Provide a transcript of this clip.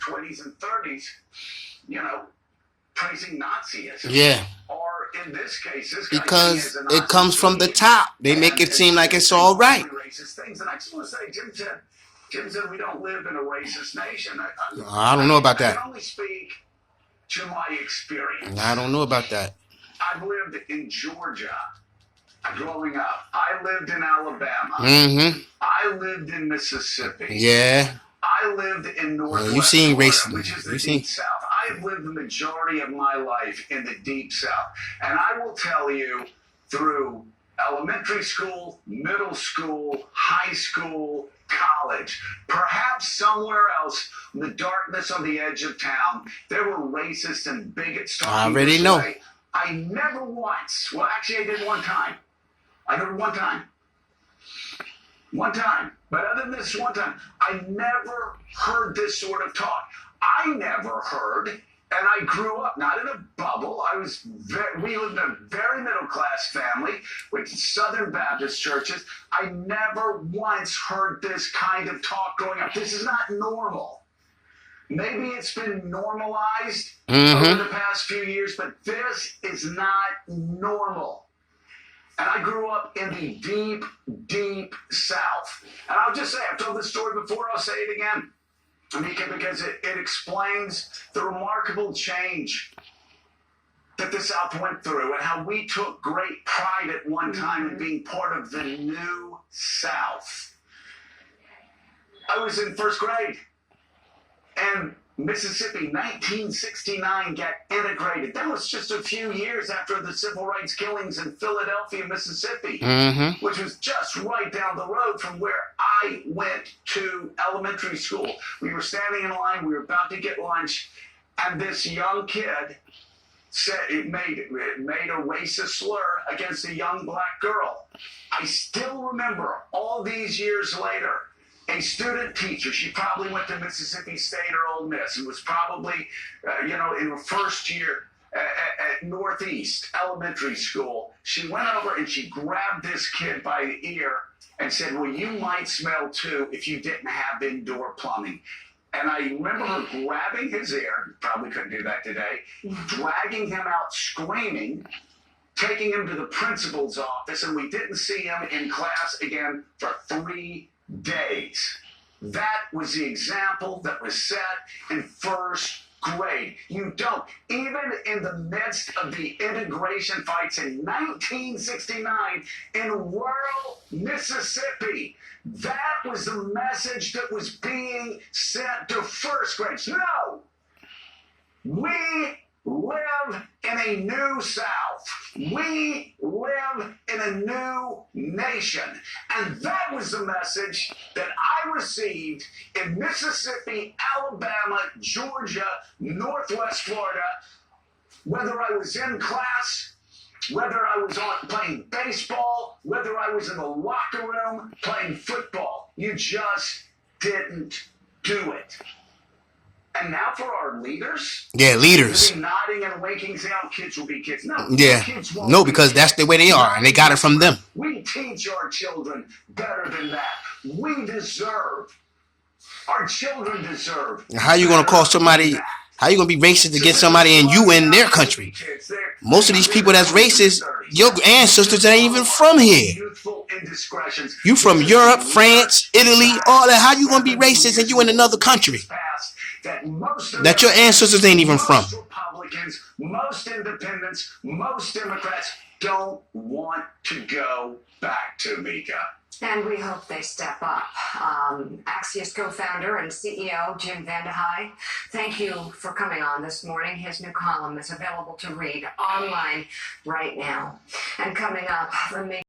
20s, and 30s, praising Nazism. Yeah. Or in this case, this guy because it comes from the top. They make it seem like it's all right. Racist things. And I just want to say, Jim said we don't live in a racist nation. I don't know about I that. can only speak to my experience. I don't know about that. I've lived in Georgia growing up. I lived in Alabama. Mm-hmm. I lived in Mississippi. Yeah. I lived in Northwest You seen Florida, racism. which is the You deep seen. South. I have lived the majority of my life in the deep South. And I will tell you, through elementary school, middle school, high school, college, perhaps somewhere else in the darkness on the edge of town, there were racists and bigots talking I already this know. way. I never once, well, actually I did one time. I heard one time. One time. But other than this one time, I never heard this sort of talk. I never heard, and I grew up not in a bubble. We lived in a very middle-class family with Southern Baptist churches. I never once heard this kind of talk growing up. This is not normal. Maybe it's been normalized over the past few years, but this is not normal. And I grew up in the deep, deep South. And I'll just say, I've told this story before, I'll say it again. Because it explains the remarkable change that the South went through and how we took great pride at one time in being part of the new South. I was in first grade, and Mississippi, 1969, got integrated. That was just a few years after the civil rights killings in Philadelphia, Mississippi, which was just right down the road from where I went to elementary school. We were standing in line. We were about to get lunch, and this young kid said it made a racist slur against a young black girl. I still remember all these years later, a student teacher, she probably went to Mississippi State or Ole Miss and was probably, in her first year at Northeast Elementary School. She went over and she grabbed this kid by the ear and said, well, you might smell too if you didn't have indoor plumbing. And I remember her grabbing his ear, probably couldn't do that today, dragging him out screaming, taking him to the principal's office, and we didn't see him in class again for 3 days. That was the example that was set in first grade. You don't. Even in the midst of the integration fights in 1969 in rural Mississippi, that was the message that was being sent to first grades. No! We live in a new South. We live in a new nation. And that was the message that I received in Mississippi, Alabama, Georgia, Northwest Florida, whether I was in class, whether I was playing baseball, whether I was in the locker room playing football. You just didn't do it. And now for our leaders? Yeah, leaders. To be nodding and winking, saying, oh, kids will be kids. No, Yeah. kids won't No, be because kids. that's the way they are, and they got it from them. We teach our children better than that. We deserve, our children deserve. How you gonna call somebody? How you gonna be racist against somebody and you in their country? Most of these people that's racist, your ancestors ain't even from here. You from Europe, France, Italy, all that. How you gonna be racist and you in another country that your ancestors ain't even from? Most Republicans, most independents, most Democrats don't want to go back to, Mika. And we hope they step up. Axios co-founder and CEO Jim Vandehei, thank you for coming on this morning. His new column is available to read online right now. And coming up, the